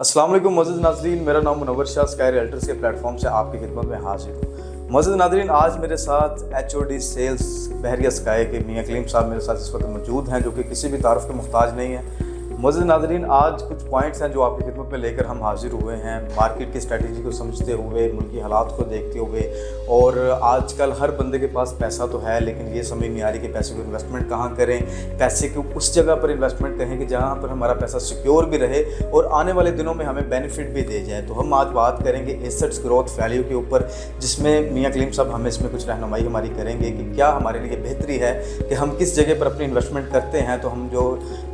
अस्सलाम वालेकुम मोअज़्ज़िज़ नाज़रीन, मेरा नाम मुनव्वर शाह स्काई रियल्टर्स के प्लेटफॉर्म से आपकी खिदमत में हाजिर हूँ। मोअज़्ज़िज़ नाज़रीन, आज मेरे साथ HOD सेल्स बहरिया स्काई के मियां कलीम साहब मेरे साथ इस वक्त मौजूद हैं, जो कि किसी भी तारुफ के मुहताज नहीं है। मोअज़्ज़िज़ नाज़रीन, आज कुछ पॉइंट्स हैं जो आपकी खिदमत में लेकर हम हाजिर हुए हैं, मार्केट की स्ट्रेटजी को समझते हुए, मुल्की हालात को देखते हुए। और आजकल हर बंदे के पास पैसा तो है, लेकिन ये समझ नहीं आ रही कि पैसे को इन्वेस्टमेंट कहाँ करें, पैसे को उस जगह पर इन्वेस्टमेंट करें कि जहाँ पर हमारा पैसा सिक्योर भी रहे और आने वाले दिनों में हमें बेनिफिट भी दे जाए। तो हम आज बात करेंगे एसेट्स ग्रोथ वैल्यू के ऊपर, जिसमें मियां कलीम साहब हमें इसमें कुछ रहनुमाई हमारी करेंगे कि क्या हमारे लिए बेहतरी है कि हम किस जगह पर अपनी इन्वेस्टमेंट करते हैं तो हम जो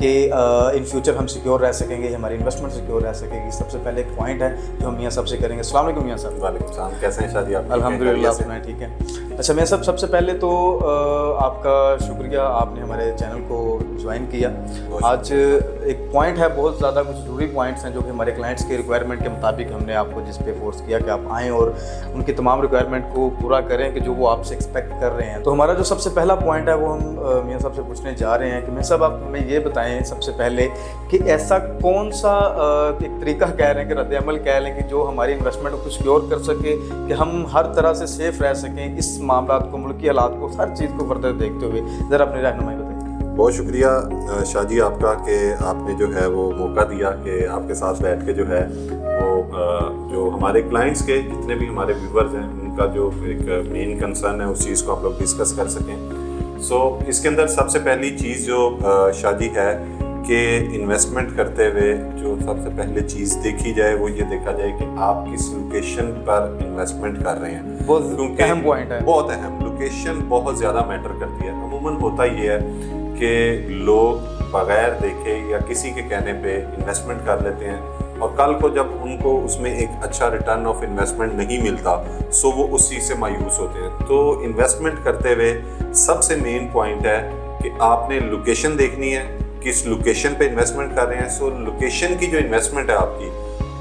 कि इन फ्यूचर हम सिक्योर रह सकेंगे, हमारी इन्वेस्टमेंट सिक्योर रह सकेगी। सबसे पहले एक पॉइंट है जो हम मियां साहब से करेंगे। अस्सलाम वालेकुम मियां साहब। वालेकुम सलाम, कैसे हैं शादी आप? अल्हम्दुलिल्लाह मैं ठीक है। अच्छा मियां साहब, सबसे पहले तो आपका शुक्रिया, आपने हमारे चैनल को ज्वाइन किया। आज एक पॉइंट है, बहुत ज़्यादा कुछ ज़रूरी पॉइंट्स हैं जो कि हमारे क्लाइंट्स के रिक्वायरमेंट के मुताबिक हमने आपको जिस पे फोर्स किया कि आप आएँ और उनकी तमाम रिक्वायरमेंट को पूरा करें कि जो वो आपसे एक्सपेक्ट कर रहे हैं। तो हमारा जो सबसे पहला पॉइंट है वो हम मियां साहब से पूछने जा रहे हैं कि मियां साहब आप हमें ये बताएं सबसे पहले कि ऐसा कौन सा एक तरीका कह रहे हैं कि रद्द-ए-अमल कह लें कि जो हमारी इन्वेस्टमेंट को सिक्योर कर सके कि हम हर तरह से सेफ रह सकें इस मामलात को, मुल्की हालात को, हर चीज़ को फर्दर देखते हुए। ज़रा अपनी रहनुमाई बताइए। बहुत शुक्रिया शाह जी आपका कि आपने जो है वो मौका दिया कि आपके साथ बैठ के जो है वो जो हमारे क्लाइंट्स के जितने भी हमारे व्यूवर्स हैं उनका जो एक मेन कंसर्न है उस चीज़ को आप लोग डिस्कस कर सकें। सो इसके अंदर सबसे पहली चीज़ जो शाह जी है कि इन्वेस्टमेंट करते हुए जो सबसे पहले चीज़ देखी जाए वो ये देखा जाए कि आप किस लोकेशन पर इन्वेस्टमेंट कर रहे हैं। बहुत अहम पॉइंट है, बहुत अहम। लोकेशन बहुत ज़्यादा मैटर करती है। अमूमन होता ये है कि लोग बगैर देखे या किसी के कहने पे इन्वेस्टमेंट कर लेते हैं और कल को जब उनको उसमें एक अच्छा रिटर्न ऑफ इन्वेस्टमेंट नहीं मिलता सो वो उस चीज़ से मायूस होते हैं। तो इन्वेस्टमेंट करते हुए सबसे मेन पॉइंट है कि आपने लोकेशन देखनी है, किस लोकेशन पे इन्वेस्टमेंट कर रहे हैं। सो लोकेशन की जो इन्वेस्टमेंट है आपकी,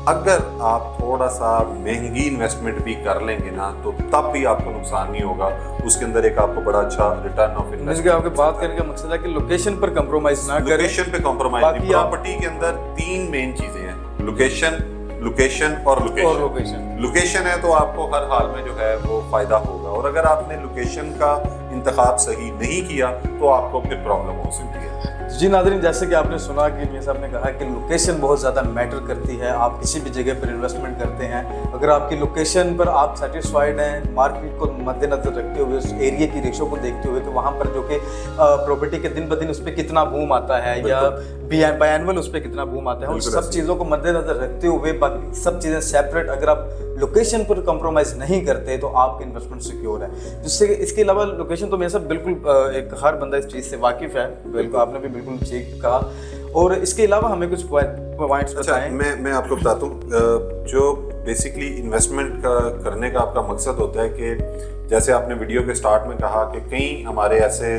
अगर आप थोड़ा सा महंगी इन्वेस्टमेंट भी कर लेंगे ना तो तब भी आपको नुकसान नहीं होगा, उसके अंदर एक आपको बड़ा अच्छा रिटर्न ऑफ इन्वेस्टमेंट। आपके बात करने का मकसद है कि लोकेशन पर कंप्रोमाइज ना करें। लोकेशन पे कंप्रोमाइज नहीं। प्रॉपर्टी के अंदर तीन मेन चीजें हैं, लोकेशन, लोकेशन और लोकेशन। लोकेशन है तो आपको हर हाल में जो है वो फायदा होगा, और अगर आपने लोकेशन का इंतखाब सही नहीं किया तो आपको फिर प्रॉब्लम हो सकती है। जी नाज़रीन, जैसे कि आपने सुना कि मियां साहब ने कहा कि लोकेशन बहुत ज़्यादा मैटर करती है। आप किसी भी जगह पर इन्वेस्टमेंट करते हैं, अगर आपकी लोकेशन पर आप सेटिस्फाइड हैं, मार्केट को मद्देनज़र रखते हुए, उस एरिया की रेशो को देखते हुए कि वहाँ पर जो कि प्रॉपर्टी के दिन ब दिन उस पर कितना बूम आता है या बायएनुअल उस पर कितना बूम आता है, उन सब चीज़ों को मद्देनज़र रखते हुए बाकी सब चीज़ें सेपरेट, अगर आप लोकेशन पर कंप्रोमाइज़ नहीं करते तो आपकी इन्वेस्टमेंट सिक्योर है। जिससे इसके अलावा लोकेशन तो मेरे साथ बिल्कुल एक हर बंदा इस चीज़ से वाकिफ़ है, बिल्कुल आपने भी बिल्कुल ठीक कहा। और इसके अलावा हमें कुछ पॉइंट्स बताएं। मैं आपको बताता हूँ जो बेसिकली इन्वेस्टमेंट का करने का आपका मकसद होता है कि जैसे आपने वीडियो के स्टार्ट में कहा कि कई हमारे ऐसे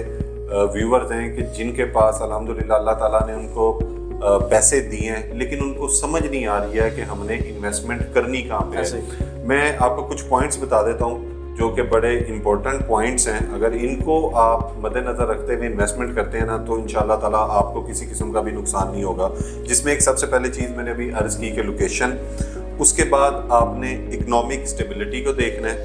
व्यूवर्स हैं कि जिनके पास अल्हम्दुलिल्लाह अल्लाह ताला ने उनको पैसे दिए हैं लेकिन उनको समझ नहीं आ रही है कि हमने इन्वेस्टमेंट करनी कहाँ पे है। मैं आपको कुछ पॉइंट्स बता देता हूँ जो कि बड़े इंपॉर्टेंट पॉइंट्स हैं। अगर इनको आप मद्देनज़र रखते हुए इन्वेस्टमेंट करते हैं ना तो इंशाल्लाह ताला आपको किसी किस्म का भी नुकसान नहीं होगा। जिसमें एक सबसे पहले चीज़ मैंने अभी अर्ज़ की कि लोकेशन, उसके बाद आपने इकनॉमिक स्टेबिलिटी को देखना है,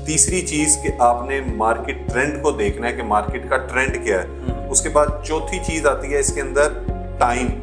तीसरी चीज़ कि आपने मार्केट ट्रेंड को देखना है कि मार्केट का ट्रेंड क्या है, उसके बाद चौथी चीज़ आती है इसके अंदर टाइम,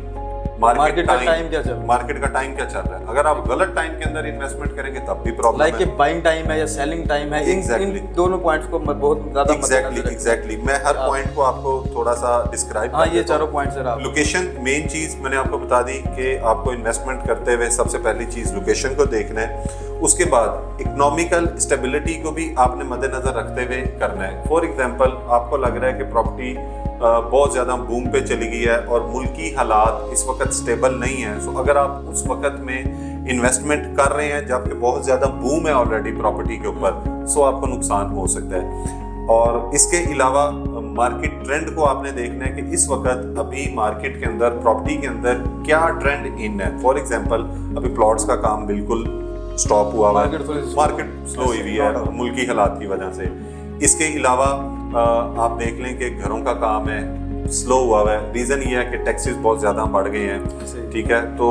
मार्केट का टाइम क्या चल रहा है। अगर आप गलत टाइम के अंदर इन्वेस्टमेंट करेंगे तब भी प्रॉब्लम है। लाइक बाइंग टाइम है या सेलिंग टाइम है, इन दोनों पॉइंट्स को बहुत ज्यादा एग्जैक्टली मैं हर पॉइंट को आपको थोड़ा सा डिस्क्राइब कर ये चारों पॉइंट्स है। लोकेशन मेन चीज मैंने आपको बता दी कि आपको इन्वेस्टमेंट करते हुए सबसे पहली चीज लोकेशन को देखना है। उसके बाद इकोनॉमिकल स्टेबिलिटी को भी आपने मद्देनजर रखते हुए करना है। फॉर एग्जांपल आपको लग रहा है कि प्रॉपर्टी बहुत ज़्यादा बूम पे चली गई है और मुल्की हालात इस वक्त स्टेबल नहीं है, सो अगर आप उस वक्त में इन्वेस्टमेंट कर रहे हैं जबकि बहुत ज़्यादा बूम है ऑलरेडी प्रॉपर्टी के ऊपर, सो आपको नुकसान हो सकता है। और इसके अलावा मार्केट ट्रेंड को आपने देखना है कि इस वक्त अभी मार्केट के अंदर प्रॉपर्टी के अंदर क्या ट्रेंड इन है। फॉर एग्जांपल अभी प्लॉट्स का काम बिल्कुल स्टॉप हुआ है, मार्केट स्लो हुई है मुल्की हालात की वजह से। इसके अलावा आप देख लें कि घरों का काम है स्लो हुआ है। रीज़न ये है कि टैक्सेस बहुत ज़्यादा बढ़ गए हैं, ठीक है। तो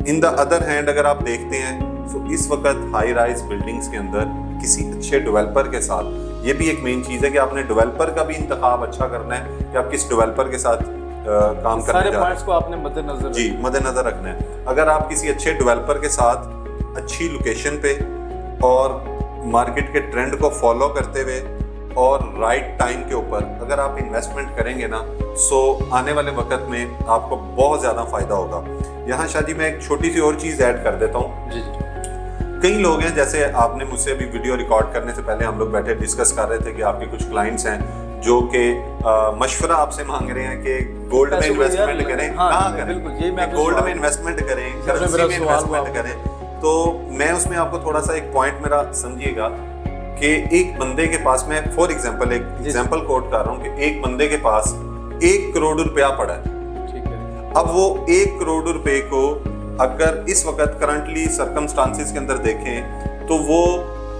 इन द अदर हैंड अगर आप देखते हैं तो इस वक्त हाई राइज बिल्डिंग्स के अंदर किसी अच्छे डेवलपर के साथ, ये भी एक मेन चीज़ है कि आपने डेवलपर का भी इंतखाब अच्छा करना है कि आप किस डेवलपर के साथ काम करने सारे जा रहे पॉइंट्स को आपने मद्देनजर जी मद्देनजर रखना है। अगर आप किसी अच्छे डेवलपर के साथ अच्छी लोकेशन पे और मार्केट के ट्रेंड को फॉलो करते हुए और राइट टाइम के ऊपर अगर आप इन्वेस्टमेंट करेंगे ना, सो आने वाले वक्त में आपको बहुत ज़्यादा फायदा होगा। यहाँ शादी में एक छोटी सी और चीज़ ऐड कर देता हूँ। जी जी। कई लोग हैं, जैसे आपने मुझसे अभी वीडियो रिकॉर्ड करने से पहले हम लोग बैठे डिस्कस कर रहे थे कि आपके कुछ क्लाइंट्स हैं जो कि मशवरा आपसे मांग रहे हैं कि गोल्ड में इन्वेस्टमेंट करें, कहाँ करें, गोल्ड में इन्वेस्टमेंट करें, करेंसी में इन्वेस्टमेंट करें। तो मैं उसमें आपको थोड़ा सा एक पॉइंट मेरा समझिएगा कि एक बंदे के पास, मैं फॉर एग्जांपल एक एग्जांपल कोट कर रहा हूँ कि एक बंदे के पास 1 करोड़ रुपया पड़ा है। ठीक है। अब वो 1 करोड़ रुपए को अगर इस वक्त करंटली सर्कमस्टांसिस के अंदर देखें तो वो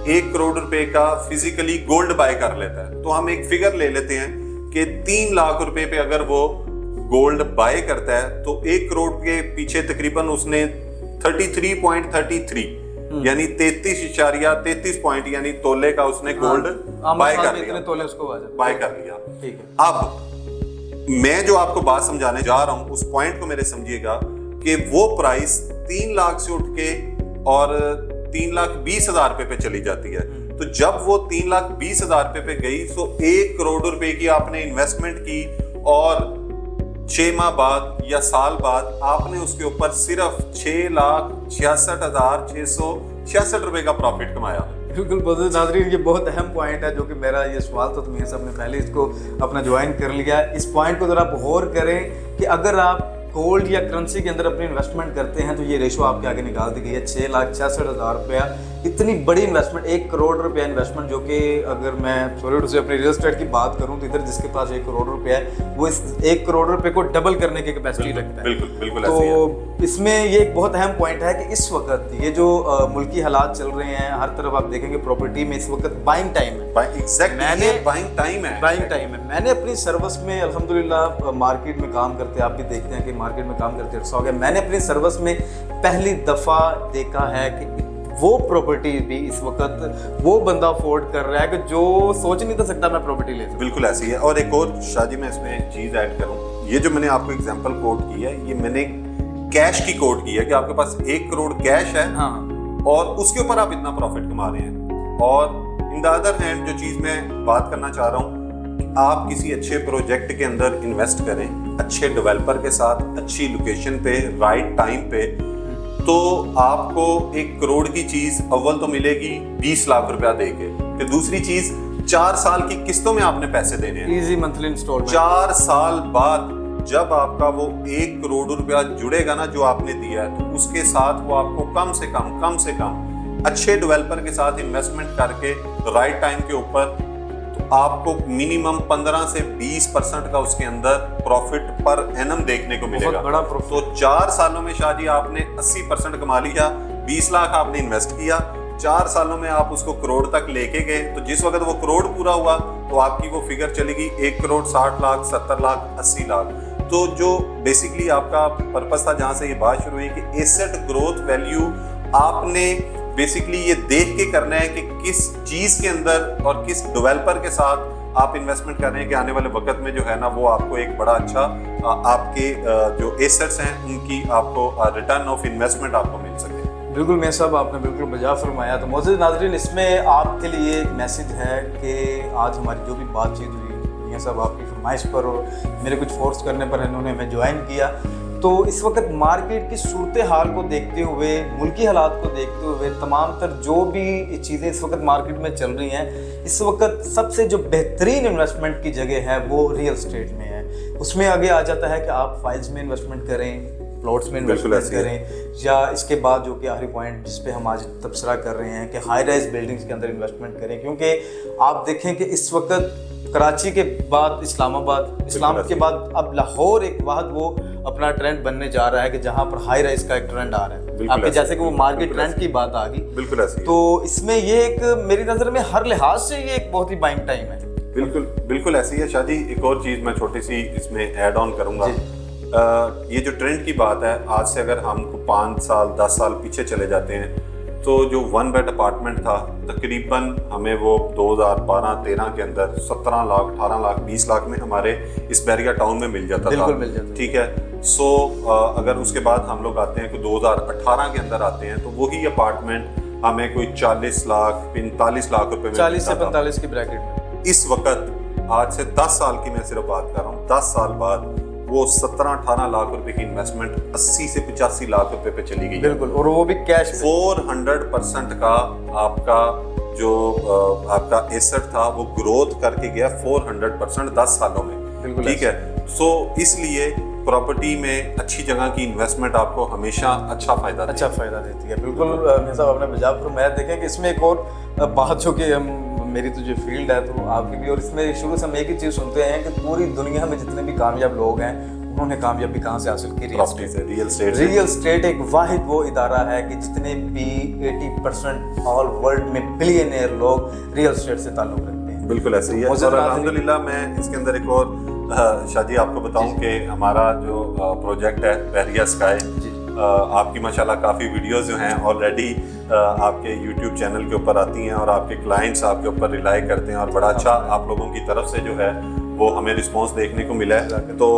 1 करोड़ रुपए का फिजिकली गोल्ड बाय कर लेता है। तो हम एक फिगर ले लेते हैं कि 3 लाख रुपए पे अगर वो गोल्ड बाय करता है तो 1 करोड़ के पीछे तकरीबन उसने 33.33 यानी 33.33 पॉइंट यानी तोले का उसने गोल्ड बाय कर लिया, तोले उसको बाय कर लिया। ठीक है। अब मैं जो आपको बात समझाने जा रहा हूं उस पॉइंट को मेरे समझिएगा कि वो प्राइस 3 लाख से उठ के और 3,20,000 रुपए पे चली जाती है। तो जब वो 3,20,000 रुपए पे गई तो 1 करोड़ रुपए की आपने इन्वेस्टमेंट की और 6 माह बाद या साल बाद आपने उसके ऊपर सिर्फ 6,66,666 रुपए का प्रॉफिट कमाया। बिल्कुल बहुत नाज़रीन, ये बहुत अहम पॉइंट है जो कि मेरा ये सवाल था, तो मैं सबने पहले इसको अपना ज्वाइन कर लिया। इस पॉइंट को जरा आप गौर करें कि अगर आप गोल्ड या करेंसी के अंदर अपनी इन्वेस्टमेंट करते हैं तो ये रेशो आपके आगे निकाल दी गई है 6,66,000 रुपया। इतनी बड़ी इन्वेस्टमेंट, 1 करोड़ रुपया इन्वेस्टमेंट, जो कि अगर मैं सॉरी से अपनी रियल एस्टेट की बात करूं तो इधर जिसके पास 1 करोड़ रुपया है वो इस 1 करोड़ रुपए को डबल करने की कैपेसिटी रखता है। बिल्कुल बिल्कुल। तो इसमें ये एक बहुत अहम पॉइंट है कि इस वक्त ये जो मुल्की हालात चल रहे हैं, हर तरफ आप देखेंगे प्रॉपर्टी में इस वक्त बाइंग टाइम है। मैंने बाइंग टाइम है। मैंने अपनी सर्विस में अल्हम्दुलिल्लाह मार्केट में काम करते, आप भी देखते हैं कि मार्केट में काम करते अरसा हो गया, मैंने अपनी सर्विस में पहली दफ़ा देखा है कि वो प्रॉपर्टी भी इस वक्त वो बंदा अफोर्ड कर रहा है कि जो सोच नहीं था सकता मैं प्रॉपर्टी ले सकूं। बिल्कुल ऐसी है। और एक और शादी में इसमें चीज़ ऐड करूं, ये जो मैंने आपको एग्जांपल कोट की है ये मैंने कैश की कोट की है कि आपके पास 1 करोड़ कैश है। हाँ। और उसके ऊपर आप इतना प्रॉफिट कमा रहे हैं। और इन द अदर हैंड जो चीज़ मैं बात करना चाह रहा हूँ, आप किसी अच्छे प्रोजेक्ट के अंदर इन्वेस्ट करें, अच्छे डेवलपर के साथ, अच्छी लोकेशन पे, राइट टाइम पे, तो आपको 1 करोड़ की चीज अव्वल तो मिलेगी 20 लाख रुपया देके, फिर दूसरी चीज 4 साल की किस्तों में आपने पैसे देने हैं, इजी मंथली इंस्टॉलमेंट। 4 साल बाद जब आपका वो 1 करोड़ रुपया जुड़ेगा ना जो आपने दिया है, तो उसके साथ वो आपको कम से कम अच्छे डेवलपर के साथ इन्वेस्टमेंट करके राइट टाइम के ऊपर तो आपको मिनिमम 15 से 20% का उसके अंदर प्रॉफिट पर एनम देखने को मिलेगा। बड़ा प्रॉफिट। तो 4 सालों में शादी आपने 80% कमा लिया, 20 लाख आपने इन्वेस्ट किया, 4 सालों में आप उसको करोड़ तक लेके गए। तो जिस वक्त वो करोड़ पूरा हुआ तो आपकी वो फिगर चलेगी 1 करोड़ 60 लाख, 70 लाख, 80 लाख। तो जो बेसिकली आपका पर्पस था, जहां से ये बात शुरू हुई कि एसेट ग्रोथ वैल्यू आपने बेसिकली ये देख के करना है कि किस चीज के अंदर और किस डेवलपर के साथ आप इन्वेस्टमेंट कर रहे हैं कि आने वाले वक्त में जो है ना वो आपको एक बड़ा अच्छा आपके जो एसेट्स हैं उनकी आपको रिटर्न ऑफ इन्वेस्टमेंट आपको मिल सके। बिल्कुल मैं साहब, आपने बिल्कुल बजा फरमाया। तो मोअज़्ज़िज़ नाज़रीन, इसमें आपके लिए एक मैसेज है कि आज हमारी जो भी बातचीत हुई, मियां साहब आपकी फरमाइश पर और मेरे कुछ फोर्स करने पर इन्होंने हमें ज्वाइन किया। तो इस वक्त मार्केट की सूरत हाल को देखते हुए, मुल्की हालात को देखते हुए, तमाम तर जो भी चीज़ें इस वक्त मार्केट में चल रही हैं, इस वक्त सबसे जो बेहतरीन इन्वेस्टमेंट की जगह है वो रियल एस्टेट में है। उसमें आगे आ जाता है कि आप फाइल्स में इन्वेस्टमेंट करें, प्लॉट्स में इन्वेस्टमेंट करें, या इसके बाद जो कि आखिरी पॉइंट जिस पे हम आज तबसरा कर रहे हैं कि हाई राइज बिल्डिंग्स के अंदर इन्वेस्टमेंट करें। क्योंकि आप देखें कि इस वक्त कराची के बाद इस्लामाबाद, इस्लाम के बाद अब लाहौर एक वाहद वो अपना ट्रेंड बनने जा रहा है कि जहाँ पर हाई राइज का एक ट्रेंड आ रहा है। आपके जैसे कि वो मार्केट ट्रेंड की बात आ गई, बिल्कुल ऐसी। तो इसमें ये एक मेरी नज़र में हर लिहाज से ये एक बहुत ही बाइंग टाइम है। बिल्कुल ऐसी है शादी। एक और चीज़ मैं छोटी सी इसमें ऐड ऑन करूँगा ये जो ट्रेंड की बात है, आज से अगर हम 5 साल 10 साल पीछे चले जाते हैं तो जो 1 बेड अपार्टमेंट था तकरीबन हमें वो 2012-13 के अंदर 17 लाख 18 लाख 20 लाख में हमारे इस बहरिया टाउन में मिल जाता था। मिल जाता। ठीक है। सो अगर उसके बाद हम लोग आते हैं कि 2018 के अंदर आते हैं तो वही अपार्टमेंट हमें कोई 40 लाख 45 लाख रुपए में 40 से 45 की ब्रैकेट में। इस वक्त आज से 10 साल की मैं सिर्फ बात कर रहा हूँ, 10 साल बाद वो 17-18 लाख रुपए की इन्वेस्टमेंट 80 से 85 लाख रुपए पे चली गई। बिल्कुल, और वो भी कैश। 400% का आपका जो आपका एसेट था वो ग्रोथ करके गया 400% 10 सालों में। ठीक है। सो इसलिए प्रॉपर्टी में अच्छी जगह की इन्वेस्टमेंट आपको हमेशा अच्छा फायदा देती है। बिल्कुल मियां साहब, आपने बजाय फरमाया। देखें कि इसमें एक और बात जो कि मेरी तो जो फील्ड है तो आपकी भी, और इसमें शुरू से हम एक ही चीज़ सुनते हैं कि पूरी दुनिया में जितने भी कामयाब लोग हैं उन्होंने कामयाबी कहाँ से हासिल की? रियल एस्टेट एक वाहिद वो इदारा है कि जितने भी 80% ऑल वर्ल्ड में बिलियनियर लोग रियल एस्टेट से ताल्लुक रखते हैं। बिल्कुल ऐसे ही है। और अल्हम्दुलिल्लाह मैं इसके अंदर एक और शादी आपको बताऊं कि हमारा जो प्रोजेक्ट है बहरिया स्काई, आपकी माशाल्लाह काफ़ी वीडियोस जो हैं ऑलरेडी आपके YouTube चैनल के ऊपर आती हैं और आपके क्लाइंट्स आपके ऊपर रिलाई करते हैं और बड़ा अच्छा आप लोगों की तरफ से जो है वो हमें रिस्पांस देखने को मिला है। तो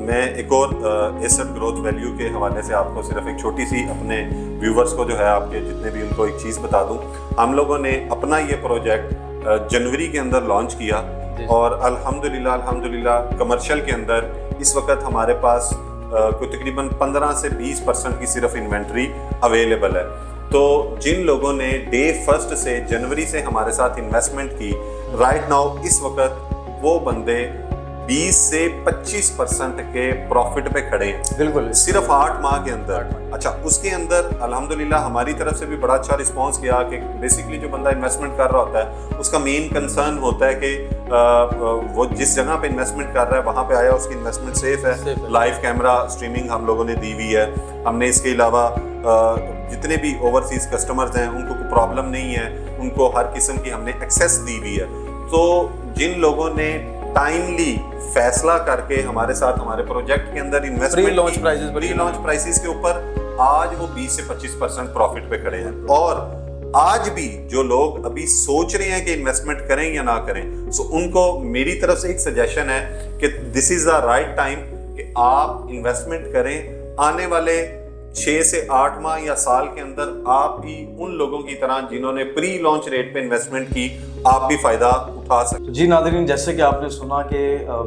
मैं एक और एसेट ग्रोथ वैल्यू के हवाले से आपको सिर्फ एक छोटी सी अपने व्यूवर्स को जो है आपके जितने भी उनको एक चीज़ बता दूं। हम लोगों ने अपना ये प्रोजेक्ट जनवरी के अंदर लॉन्च किया और अल्हम्दुलिल्लाह कमर्शियल के अंदर इस वक्त हमारे पास कोई तकरीबन 15 से 20% की सिर्फ इन्वेंट्री अवेलेबल है। तो जिन लोगों ने डे 1 से जनवरी से हमारे साथ इन्वेस्टमेंट की, राइट नाउ इस वक्त वो बंदे 20 से 25% के प्रॉफिट पे खड़े हैं। बिल्कुल, सिर्फ 8 माह के अंदर। अच्छा, उसके अंदर अल्हम्दुलिल्लाह हमारी तरफ से भी बड़ा अच्छा रिस्पांस किया कि बेसिकली जो बंदा इन्वेस्टमेंट कर रहा होता है उसका मेन कंसर्न होता है कि वो जिस जगह पे इन्वेस्टमेंट कर रहा है वहाँ पे आया उसकी इन्वेस्टमेंट सेफ है। लाइव कैमरा स्ट्रीमिंग हम लोगों ने दी हुई है। हमने इसके अलावा जितने भी ओवरसीज कस्टमर्स हैं उनको कोई प्रॉब्लम नहीं है, उनको हर किस्म की हमने एक्सेस दी हुई है। तो जिन लोगों ने टाइमली फैसला करके हमारे साथ हमारे प्रोजेक्ट के अंदर इन्वेस्टमेंट प्री लॉन्च प्राइसेस के ऊपर आज वो 20 से 25% प्रॉफिट पे खड़े हैं। और आज भी जो लोग अभी सोच रहे हैं कि इन्वेस्टमेंट करें या ना करें, सो उनको मेरी तरफ से एक सजेशन है कि this is the right time कि आप इन्वेस्टमेंट करें। आने वाले 6 से 8 माह या साल के अंदर आप भी उन लोगों की तरह जिन्होंने प्री लॉन्च रेट पे इन्वेस्टमेंट की, आप भी फायदा उठा सकते। जी नाज़रीन, जैसे कि आपने सुना कि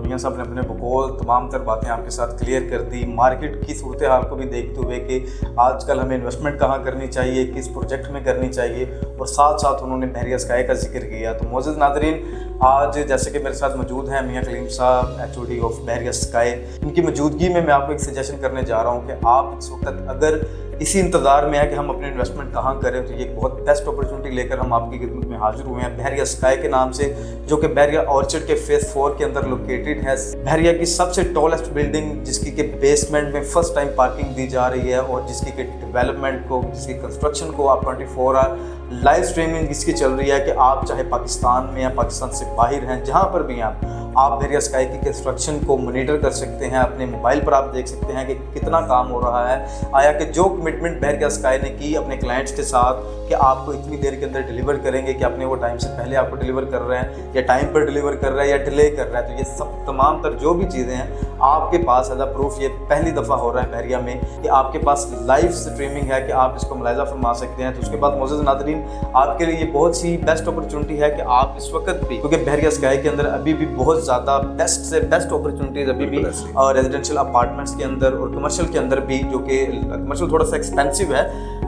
मियां साहब ने अपने बकौल तमाम तर बातें आपके साथ क्लियर कर दी, मार्केट की सूरत हाल को भी देखते हुए कि आजकल हमें इन्वेस्टमेंट कहाँ करनी चाहिए, किस प्रोजेक्ट में करनी चाहिए, और साथ साथ उन्होंने बहरिया स्काई का जिक्र किया। तो मौजूद नाज़रीन, आज जैसे कि मेरे साथ मौजूद हैं मियां कलीम साहब, HOD ऑफ बहरिया स्काई। इनकी मौजूदगी में मैं आपको एक सजेशन करने जा रहा हूँ कि आप इस वक्त अगर इसी इंतज़ार में है कि हम अपने इन्वेस्टमेंट कहाँ करें, तो ये एक बहुत बेस्ट अपॉर्चुनिटी लेकर हम आपकी खिदमत में हाजिर हुए हैं बहरिया स्काई के नाम से, जो कि बहरिया ऑर्चर्ड के फेज 4 के अंदर लोकेटेड है। बहरिया की सबसे टॉलेस्ट बिल्डिंग, जिसकी के बेसमेंट में फर्स्ट टाइम पार्किंग दी जा रही है और जिसकी के डेवलपमेंट को, जिसकी कंस्ट्रक्शन को आप 24 आवर लाइव स्ट्रीमिंग इसकी चल रही है कि आप चाहे पाकिस्तान में या पाकिस्तान से बाहर हैं, जहाँ पर भी आप बहरिया स्काई की कंस्ट्रक्शन को मॉनिटर कर सकते हैं। अपने मोबाइल पर आप देख सकते हैं कि कितना काम हो रहा है। आया कि जो कमिटमेंट बहरिया स्काई ने की अपने क्लाइंट्स के साथ कि आपको इतनी देर के अंदर डिलीवर करेंगे, कि अपने वो टाइम से पहले आपको डिलीवर कर रहे हैं या टाइम पर डिलीवर कर रहे हैं या डिले कर रहे हैं, तो ये सब तमाम तर जो भी चीज़ें हैं आपके पास एज अ प्रूफ ये पहली दफ़ा हो रहा है बहरिया में कि आपके पास लाइव स्ट्रीमिंग है कि आप इसको मुलाहिजा फरमा सकते हैं। तो उसके बाद मौजूद नाज़रीन, आपके लिए ये बहुत सी बेस्ट अपॉर्चुनिटी है कि आप इस वक्त भी, क्योंकि बहरिया स्काई के अंदर अभी भी बहुत ज़्यादा बेस्ट से बेस्ट अपॉर्चुनिटीज़ अभी भी रेजिडेंशियल अपार्टमेंट्स के अंदर और कमर्शियल के अंदर भी, जो कि कमर्शियल थोड़ा सा एक्सपेंसिव है,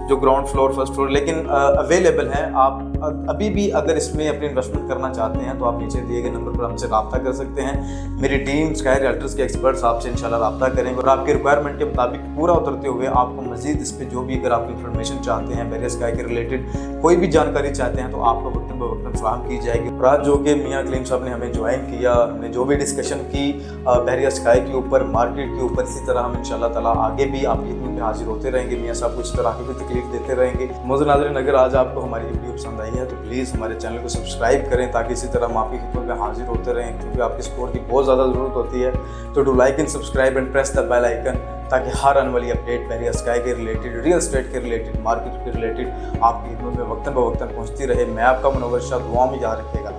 जो ग्राउंड फ्लोर फर्स्ट फ्लोर, लेकिन अवेलेबल है। आप अभी भी अगर इसमें अपनी इन्वेस्टमेंट करना चाहते हैं तो आप नीचे दिए गए नंबर पर हमसे रब्ता कर सकते हैं। मेरी टीम स्काई रियल्टर्स के एक्सपर्ट्स आपसे इंशाल्लाह रब्ता करेंगे और आपके रिक्वायरमेंट के मुताबिक पूरा उतरते हुए आपको मजीद इस पर जो भी अगर आप इंफॉर्मेशन चाहते हैं बहरिया स्काई के रिलेटेड, कोई भी जानकारी चाहते हैं तो आपको वक्तन बवक्तन फराहम की जाएगी। और आज जो कि मियाँ कलीम साहब ने हमें ज्वाइन किया, हमने जो भी डिस्कशन की बहरिया स्काई के ऊपर, मार्केट के ऊपर, इसी तरह हम इंशाल्लाह ताला आगे भी आपकी खिदमत में हाजिर होते रहेंगे। मियाँ साहब को इस तरह की भी तकलीफ देते रहेंगे। मोअज़्ज़िज़ नाज़रीन, अगर आज आपको हमारी वीडियो पसंद आई है तो प्लीज़ हमारे चैनल को सब्सक्राइब करें ताकि इसी तरह हम आपकी खिदमत में हाजिर होते रहें, क्योंकि आपकी सपोर्ट की बहुत ज़्यादा ज़रूरत होती है। तो do like and subscribe and press the bell icon, ताकि हर आने वाली अपडेट बहरिया स्काई के रिलेटेड, रियल एस्टेट के रिलेटेड, मार्केट के रिलेटेड आपकी खिदमत में वक्तन बवक्तन पहुँचती रहे। मैं आपका मुनव्वर शाह, दुआ में याद रखिएगा।